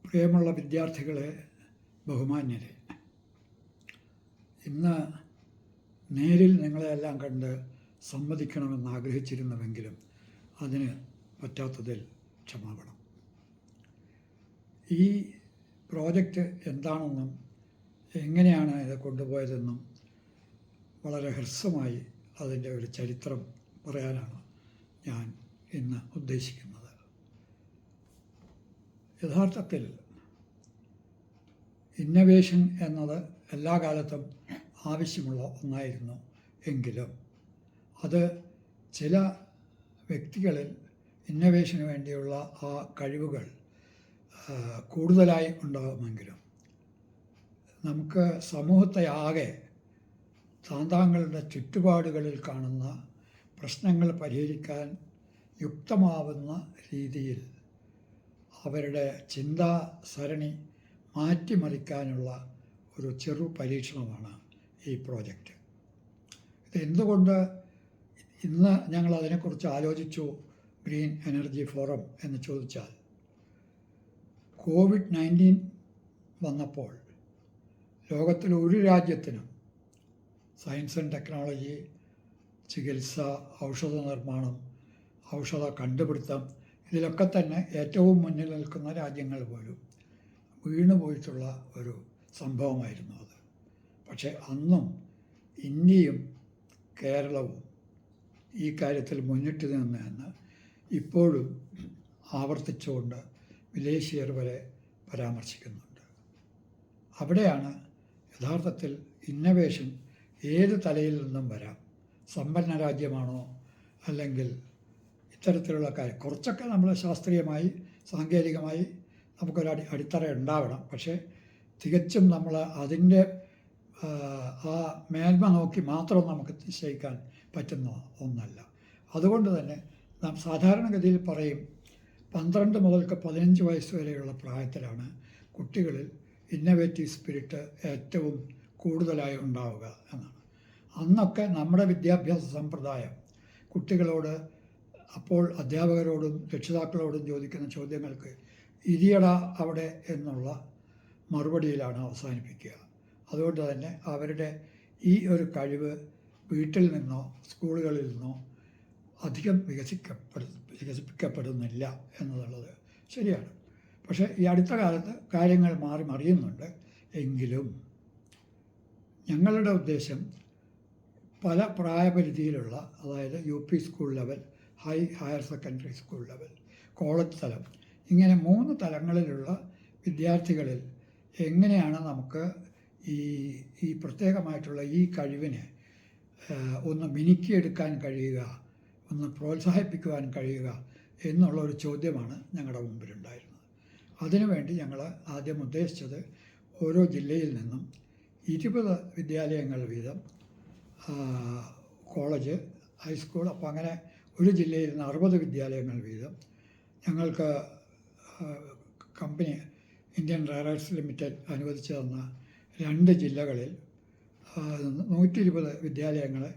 പ്രിയമുള്ള വിദ്യാർത്ഥികളെ, ബഹുമാന്യരെ, ഇന്ന് നേരിൽ നിങ്ങളെയെല്ലാം കണ്ട് സംവദിക്കണമെന്ന് ആഗ്രഹിച്ചിരുന്നുവെങ്കിലും അതിന് പറ്റാത്തതിൽ ക്ഷമാപണം. ഈ പ്രോജക്റ്റ് എന്താണെന്നും എങ്ങനെയാണ് ഇത് കൊണ്ടുപോയതെന്നും വളരെ ഹ്രസ്വമായി അതിൻ്റെ ഒരു ചരിത്രം പറയാനാണ് ഞാൻ ഇന്ന് ഉദ്ദേശിക്കുന്നത്. യഥാർത്ഥത്തിൽ ഇന്നവേഷൻ എന്നത് എല്ലാ കാലത്തും ആവശ്യമുള്ള ഒന്നായിരുന്നു എങ്കിലും അത് ചില വ്യക്തികളിൽ ഇന്നവേഷന് വേണ്ടിയുള്ള ആ കഴിവുകൾ കൂടുതലായി ഉണ്ടാകുമെങ്കിലും നമുക്ക് സമൂഹത്തെ ആകെ താന്താങ്ങളുടെ ചുറ്റുപാടുകളിൽ കാണുന്ന പ്രശ്നങ്ങൾ പരിഹരിക്കാൻ യുക്തമാവുന്ന രീതിയിൽ അവരുടെ ചിന്താ സരണി മാറ്റിമറിക്കാനുള്ള ഒരു ചെറു പരീക്ഷണമാണ് ഈ പ്രോജക്റ്റ്. ഇതെന്തുകൊണ്ട് ഇന്ന് ഞങ്ങൾ അതിനെക്കുറിച്ച് ആലോചിച്ചു ഗ്രീൻ എനർജി ഫോറം എന്ന് ചോദിച്ചാൽ, COVID-19 വന്നപ്പോൾ ലോകത്തിൽ ഒരു രാജ്യത്തിനും സയൻസ് ആൻഡ് ടെക്നോളജി, ചികിത്സ, ഔഷധ നിർമ്മാണം, ഔഷധ കണ്ടുപിടുത്തം ഇതിലൊക്കെ തന്നെ ഏറ്റവും മുന്നിൽ നിൽക്കുന്ന രാജ്യങ്ങൾ പോലും വീണുപോയിട്ടുള്ള ഒരു സംഭവമായിരുന്നു അത്. പക്ഷേ അന്നും ഇന്ത്യയും കേരളവും ഈ കാര്യത്തിൽ മുന്നിട്ട് നിന്നെന്ന് ഇപ്പോഴും ആവർത്തിച്ചുകൊണ്ട് വിദേശീയർ വരെ പരാമർശിക്കുന്നുണ്ട്. അവിടെയാണ് യഥാർത്ഥത്തിൽ ഇന്നവേഷൻ ഏത് തലയിൽ നിന്നും വരാം. സമ്പന്ന രാജ്യമാണോ, അല്ലെങ്കിൽ ഇത്തരത്തിലുള്ള കാര്യം കുറച്ചൊക്കെ നമ്മൾ ശാസ്ത്രീയമായി സാങ്കേതികമായി നമുക്കൊരു അടിത്തറ ഉണ്ടാവണം. പക്ഷേ തികച്ചും നമ്മൾ അതിൻ്റെ ആ മേന്മ നോക്കി മാത്രം നമുക്ക് നിശ്ചയിക്കാൻ പറ്റുന്ന ഒന്നല്ല. അതുകൊണ്ട് തന്നെ നാം സാധാരണഗതിയിൽ പറയും 12 മുതൽക്ക് 15 വയസ്സ് വരെയുള്ള പ്രായത്തിലാണ് കുട്ടികളിൽ ഇന്നവേറ്റീവ് സ്പിരിറ്റ് ഏറ്റവും കൂടുതലായി ഉണ്ടാവുക എന്നാണ്. അന്നൊക്കെ നമ്മുടെ വിദ്യാഭ്യാസ സമ്പ്രദായം കുട്ടികളോട്, അപ്പോൾ അധ്യാപകരോടും രക്ഷിതാക്കളോടും ചോദിക്കുന്ന ചോദ്യങ്ങൾക്ക് ഇരിയട അവിടെ എന്നുള്ള മറുപടിയിലാണ് അവസാനിപ്പിക്കുക. അതുകൊണ്ട് തന്നെ അവരുടെ ഈ ഒരു കഴിവ് വീട്ടിൽ നിന്നോ സ്കൂളുകളിൽ നിന്നോ അധികം വികസിപ്പിക്കപ്പെടുന്നില്ല എന്നുള്ളത് ശരിയാണ്. പക്ഷേ ഈ അടുത്ത കാലത്ത് കാര്യങ്ങൾ മാറി മറിയുന്നുണ്ട്. എങ്കിലും ഞങ്ങളുടെ ഉദ്ദേശം പല പ്രായപരിധിയിലുള്ള, അതായത് UP school level, higher secondary school level, college തലം, ഇങ്ങനെ 3 തലങ്ങളിലുള്ള വിദ്യാർത്ഥികളിൽ എങ്ങനെയാണ് നമുക്ക് ഈ പ്രത്യേകമായിട്ടുള്ള ഈ കഴിവിനെ ഒന്ന് മിനുക്കിയെടുക്കാൻ കഴിയുക, ഒന്ന് പ്രോത്സാഹിപ്പിക്കുവാൻ കഴിയുക എന്നുള്ള ഒരു ചോദ്യമാണ് ഞങ്ങളുടെ മുമ്പിലുണ്ടായിരുന്നത്. അതിനുവേണ്ടി ഞങ്ങൾ ആദ്യം ഉദ്ദേശിച്ചത് ഓരോ ജില്ലയിൽ നിന്നും 20 വിദ്യാലയങ്ങൾ വീതം, കോളേജ്, ഹൈസ്കൂൾ, അപ്പോൾ അങ്ങനെ ഒരു ജില്ലയിൽ നിന്ന് 60 വിദ്യാലയങ്ങൾ വീതം ഞങ്ങൾക്ക് കമ്പനി ഇന്ത്യൻ റെയർസ് ലിമിറ്റഡ് അനുവദിച്ചു തന്ന 2 ജില്ലകളിൽ 120 വിദ്യാലയങ്ങളെ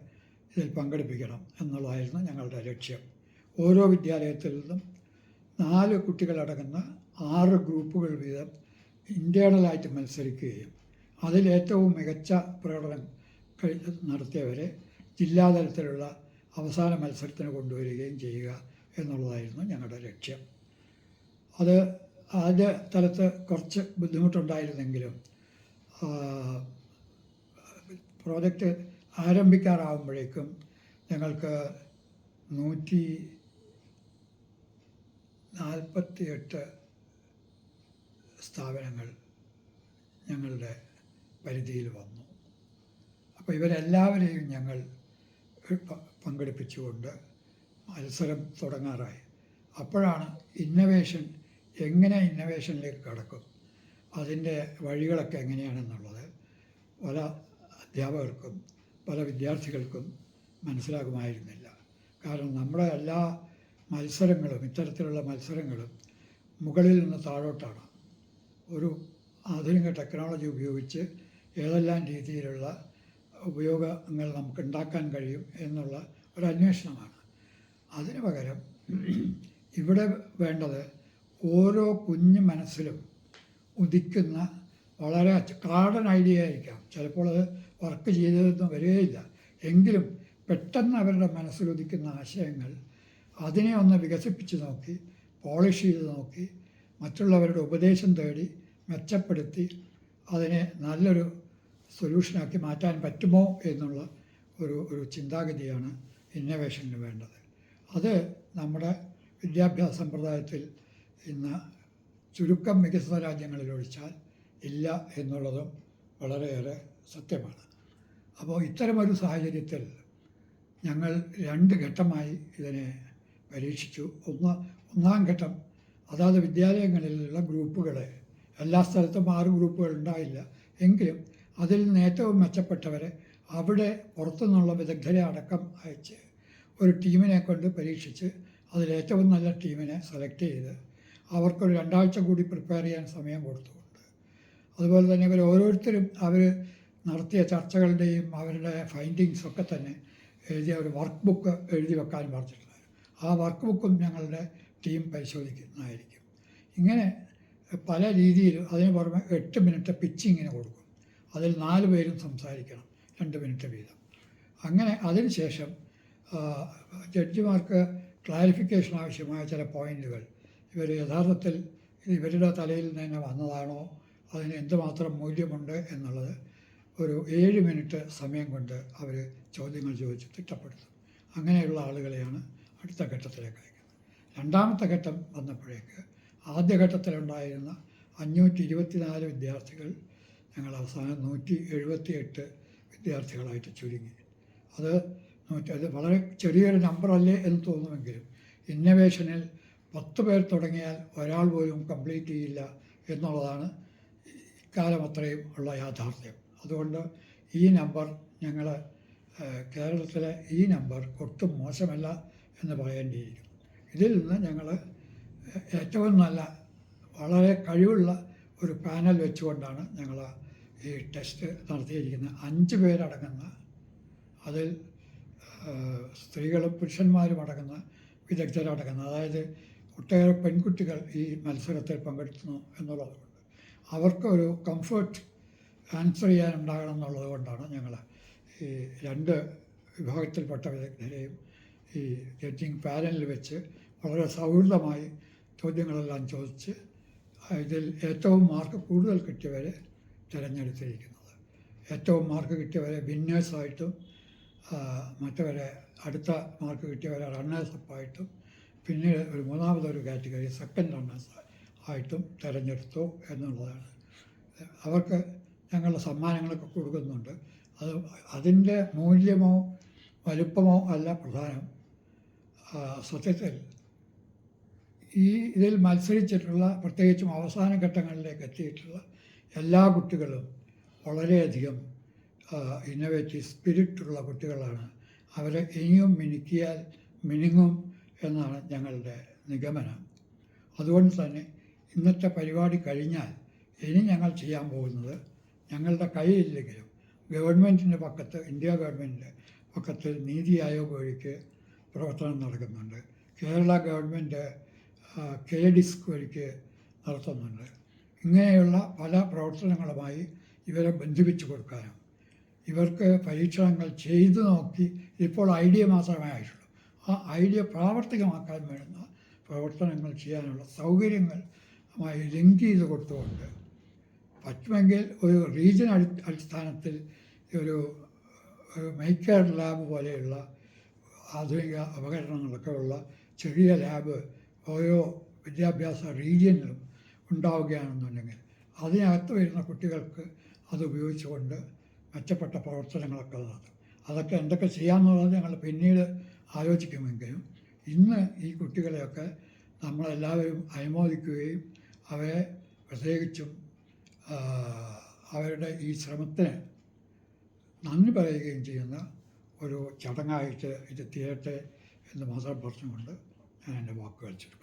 ഇതിൽ പങ്കെടുപ്പിക്കണം എന്നുള്ളതായിരുന്നു ഞങ്ങളുടെ ലക്ഷ്യം. ഓരോ വിദ്യാലയത്തിൽ നിന്നും 4 കുട്ടികളടങ്ങുന്ന 6 ഗ്രൂപ്പുകൾ വീതം ഇൻറ്റേർണലായിട്ട് മത്സരിക്കുകയും അതിലേറ്റവും മികച്ച പ്രകടനം നടത്തിയവരെ ജില്ലാതലത്തിലുള്ള അവസാന മത്സരത്തിന് കൊണ്ടുവരികയും ചെയ്യുക എന്നുള്ളതായിരുന്നു ഞങ്ങളുടെ ലക്ഷ്യം. അത് ആദ്യ തലത്ത് കുറച്ച് ബുദ്ധിമുട്ടുണ്ടായിരുന്നെങ്കിലും പ്രോജക്റ്റ് ആരംഭിക്കാറാവുമ്പോഴേക്കും ഞങ്ങൾക്ക് 148 സ്ഥാപനങ്ങൾ ഞങ്ങളുടെ പരിധിയിൽ വന്നു. അപ്പോൾ ഇവരെല്ലാവരെയും ഞങ്ങൾ പങ്കെടുപ്പിച്ചുകൊണ്ട് മത്സരം തുടങ്ങാറായി. അപ്പോഴാണ് എങ്ങനെ ഇന്നവേഷനിലേക്ക് കടക്കും, അതിൻ്റെ വഴികളൊക്കെ എങ്ങനെയാണെന്നുള്ളത് പല അധ്യാപകർക്കും പല വിദ്യാർത്ഥികൾക്കും മനസ്സിലാകുമായിരുന്നില്ല. കാരണം നമ്മുടെ എല്ലാ മത്സരങ്ങളും, ഇത്തരത്തിലുള്ള മത്സരങ്ങളും മുകളിൽ നിന്ന് താഴോട്ടാണ്. ഒരു ആധുനിക ടെക്നോളജി ഉപയോഗിച്ച് ഏതെല്ലാം രീതിയിലുള്ള ഉപയോഗങ്ങൾ നമുക്ക് ഉണ്ടാക്കാൻ കഴിയും എന്നുള്ള ഒരു അന്വേഷണമാണ്. അതിന് പകരം ഇവിടെ വേണ്ടത് ഓരോ കുഞ്ഞു മനസ്സിലും ഉദിക്കുന്ന വളരെ കാർഡൻ ഐഡിയ ആയിരിക്കാം, ചിലപ്പോൾ അത് വർക്ക് ചെയ്തതെന്ന് വരികയില്ല, എങ്കിലും പെട്ടെന്ന് അവരുടെ മനസ്സിലുദിക്കുന്ന ആശയങ്ങൾ അതിനെ ഒന്ന് വികസിപ്പിച്ച് നോക്കി, പോളിഷ് ചെയ്ത് നോക്കി, മറ്റുള്ളവരുടെ ഉപദേശം തേടി മെച്ചപ്പെടുത്തി അതിനെ നല്ലൊരു സൊല്യൂഷനാക്കി മാറ്റാൻ പറ്റുമോ എന്നുള്ള ഒരു ചിന്താഗതിയാണ് ഇന്നവേഷന് വേണ്ടത്. അത് നമ്മുടെ വിദ്യാഭ്യാസ സമ്പ്രദായത്തിൽ ഇന്ന് ചുരുക്കം വികസിത രാജ്യങ്ങളിൽ ഒഴിച്ചാൽ ഇല്ല എന്നുള്ളതും വളരെയേറെ സത്യമാണ്. അപ്പോൾ ഇത്തരമൊരു സാഹചര്യത്തിൽ ഞങ്ങൾ 2 ഘട്ടമായി ഇതിനെ പരീക്ഷിച്ചു. ഒന്നാം ഘട്ടം അതാത് വിദ്യാലയങ്ങളിലുള്ള ഗ്രൂപ്പുകളെ, എല്ലാ സ്ഥലത്തും 6 ഗ്രൂപ്പുകൾ ഉണ്ടായില്ല എങ്കിലും അതിൽ നിന്ന് ഏറ്റവും മെച്ചപ്പെട്ടവരെ അവിടെ പുറത്തുനിന്നുള്ള വിദഗ്ധരെ അടക്കം അയച്ച് ഒരു ടീമിനെ കൊണ്ട് പരീക്ഷിച്ച് അതിലേറ്റവും നല്ല ടീമിനെ സെലക്ട് ചെയ്ത് അവർക്കൊരു 2 ആഴ്ച കൂടി പ്രിപ്പയർ ചെയ്യാൻ സമയം കൊടുത്തുകൊണ്ട്, അതുപോലെ തന്നെ ഇവർ ഓരോരുത്തരും അവർ നടത്തിയ ചർച്ചകളുടെയും അവരുടെ ഫൈൻഡിങ്സൊക്കെ തന്നെ എഴുതിയ ഒരു വർക്ക് ബുക്ക് എഴുതി വെക്കാൻ പറഞ്ഞിട്ടുണ്ടായിരുന്നു. ആ വർക്ക് ബുക്കും ഞങ്ങളുടെ ടീം പരിശോധിക്കുന്നതായിരിക്കും. ഇങ്ങനെ പല രീതിയിൽ അതിന് പുറമെ 8 മിനിറ്റ് പിച്ചിങ്ങിന് കൊടുക്കും. അതിൽ 4 പേരും സംസാരിക്കണം, 2 മിനിറ്റ് വീതം. അങ്ങനെ അതിനുശേഷം ജഡ്ജിമാർക്ക് ക്ലാരിഫിക്കേഷൻ ആവശ്യമായ ചില പോയിൻ്റുകൾ ഇവർ യഥാർത്ഥത്തിൽ ഇവരുടെ തലയിൽ നിന്ന് തന്നെ വന്നതാണോ, അതിന് എന്തുമാത്രം മൂല്യമുണ്ട് എന്നുള്ളത് ഒരു 7 മിനിറ്റ് സമയം കൊണ്ട് അവർ ചോദ്യങ്ങൾ ചോദിച്ച് തിട്ടപ്പെടുത്തും. അങ്ങനെയുള്ള ആളുകളെയാണ് അടുത്ത ഘട്ടത്തിലേക്ക് അയക്കുന്നത്. രണ്ടാമത്തെ ഘട്ടം വന്നപ്പോഴേക്ക് ആദ്യഘട്ടത്തിലുണ്ടായിരുന്ന 524 വിദ്യാർത്ഥികൾ ഞങ്ങൾ അവസാനം 178 വിദ്യാർത്ഥികളായിട്ട് ചുരുങ്ങി. അത് വളരെ ചെറിയൊരു നമ്പറല്ലേ എന്ന് തോന്നുമെങ്കിലും ഇന്നവേഷനിൽ 10 പേർ തുടങ്ങിയാൽ ഒരാൾ പോലും കംപ്ലീറ്റ് ചെയ്യില്ല എന്നുള്ളതാണ് ഇക്കാലം അത്രയും ഉള്ള യാഥാർത്ഥ്യം. അതുകൊണ്ട് ഈ നമ്പർ ഞങ്ങൾ കേരളത്തിലെ ഈ നമ്പർ ഒട്ടും മോശമല്ല എന്ന് പറയേണ്ടിയിരിക്കുന്നു. ഇതിൽ നിന്ന് ഞങ്ങൾ ഏറ്റവും നല്ല വളരെ കഴിവുള്ള ഒരു പാനൽ വെച്ചുകൊണ്ടാണ് ഞങ്ങൾ ഈ ടെസ്റ്റ് നടത്തിയിരിക്കുന്നത്. 5 പേരടങ്ങുന്ന, അതിൽ സ്ത്രീകളും പുരുഷന്മാരും അടങ്ങുന്ന വിദഗ്ധരടങ്ങുന്ന, അതായത് ഒട്ടേറെ പെൺകുട്ടികൾ ഈ മത്സരത്തിൽ പങ്കെടുക്കുന്നു എന്നുള്ളതുകൊണ്ട് അവർക്ക് ഒരു കംഫർട്ട് ആൻസർ ചെയ്യാനുണ്ടാകണം എന്നുള്ളത് കൊണ്ടാണ് ഞങ്ങൾ ഈ 2 വിഭാഗത്തിൽപ്പെട്ട വിദഗ്ധരെയും ഈ ജഡ്ജിങ് പാനലിൽ വെച്ച് വളരെ സൗഹൃദമായി ചോദ്യങ്ങളെല്ലാം ചോദിച്ച് ഇതിൽ ഏറ്റവും മാർക്ക് കൂടുതൽ കിട്ടിയവരെ തിരഞ്ഞെടുത്തിരിക്കുന്നത്. ഏറ്റവും മാർക്ക് കിട്ടിയവരെ വിന്നേഴ്സായിട്ടും മറ്റവരെ അടുത്ത മാർക്ക് കിട്ടിയവരെ റണ്ണേഴ്സപ്പായിട്ടും പിന്നീട് ഒരു മൂന്നാമതൊരു കാറ്റഗറി സെക്കൻഡ് റണ്ണേഴ്സ് ആയിട്ടും തിരഞ്ഞെടുത്തു എന്നുള്ളതാണ്. അവർക്ക് ഞങ്ങളുടെ സമ്മാനങ്ങളൊക്കെ കൊടുക്കുന്നുണ്ട്. അതിൻ്റെ മൂല്യമോ വലുപ്പമോ അല്ല പ്രധാനം. സത്യത്തിൽ ഇതിൽ മത്സരിച്ചിട്ടുള്ള, പ്രത്യേകിച്ചും അവസാന ഘട്ടങ്ങളിലേക്ക് എത്തിയിട്ടുള്ള എല്ലാ കുട്ടികളും വളരെയധികം ഇന്നോവേറ്റീവ് സ്പിരിറ്റുള്ള കുട്ടികളാണ്. അവരെ ഇനിയും മിനുക്കിയാൽ മിനുങ്ങും എന്നാണ് ഞങ്ങളുടെ നിഗമനം. അതുകൊണ്ട് തന്നെ ഇന്നത്തെ പരിപാടി കഴിഞ്ഞാൽ ഇനി ഞങ്ങൾ ചെയ്യാൻ പോകുന്നത്, ഞങ്ങളുടെ കയ്യിലില്ലെങ്കിലും ഗവൺമെൻറ്റിൻ്റെ പക്കത്ത്, ഇന്ത്യ ഗവൺമെൻറ്റിൻ്റെ പക്കത്ത് നീതി ആയോഗ് വഴിക്ക് പ്രവർത്തനം നടക്കുന്നുണ്ട്. കേരള ഗവൺമെൻറ് KDISC വഴിക്ക് നടത്തുന്നുണ്ട്. ഇങ്ങനെയുള്ള പല പ്രവർത്തനങ്ങളുമായി ഇവരെ ബന്ധിപ്പിച്ചു കൊടുക്കാനും ഇവർക്ക് പരീക്ഷണങ്ങൾ ചെയ്തു നോക്കി, ഇപ്പോൾ ഐഡിയ മാത്രമേ ആയിട്ടുള്ളൂ, ആ ഐഡിയ പ്രാവർത്തികമാക്കാൻ വേണ്ടുന്ന പ്രവർത്തനങ്ങൾ ചെയ്യാനുള്ള സൗകര്യങ്ങളുമായി ലിങ്ക് ചെയ്ത് കൊടുത്തുകൊണ്ട് പറ്റുമെങ്കിൽ ഒരു റീജിയൻ അടിസ്ഥാനത്തിൽ ഒരു മേക്കർ ലാബ് പോലെയുള്ള ആധുനിക ഉപകരണങ്ങളൊക്കെ ഉള്ള ചെറിയ ലാബ് ഓരോ വിദ്യാഭ്യാസ റീജിയനിലും ഉണ്ടാവുകയാണെന്നുണ്ടെങ്കിൽ അതിനകത്ത് വരുന്ന കുട്ടികൾക്ക് അത് ഉപയോഗിച്ചുകൊണ്ട് മെച്ചപ്പെട്ട പ്രവർത്തനങ്ങളൊക്കെ നടത്തും. അതൊക്കെ എന്തൊക്കെ ചെയ്യാമെന്നുള്ളത് ഞങ്ങൾ പിന്നീട് ആലോചിക്കുമെങ്കിലും ഇന്ന് ഈ കുട്ടികളെയൊക്കെ നമ്മളെല്ലാവരും അനുമോദിക്കുകയും അവരെ പ്രത്യേകിച്ചും അവരുടെ ഈ ശ്രമത്തിന് നന്ദി പറയുകയും ചെയ്യുന്ന ഒരു ചടങ്ങായിട്ട് ഇത് തീരട്ടെ എന്ന് മാത്രം പറഞ്ഞുകൊണ്ട് ഞാൻ എൻ്റെ വാക്കുകൾ ചുരുക്കും.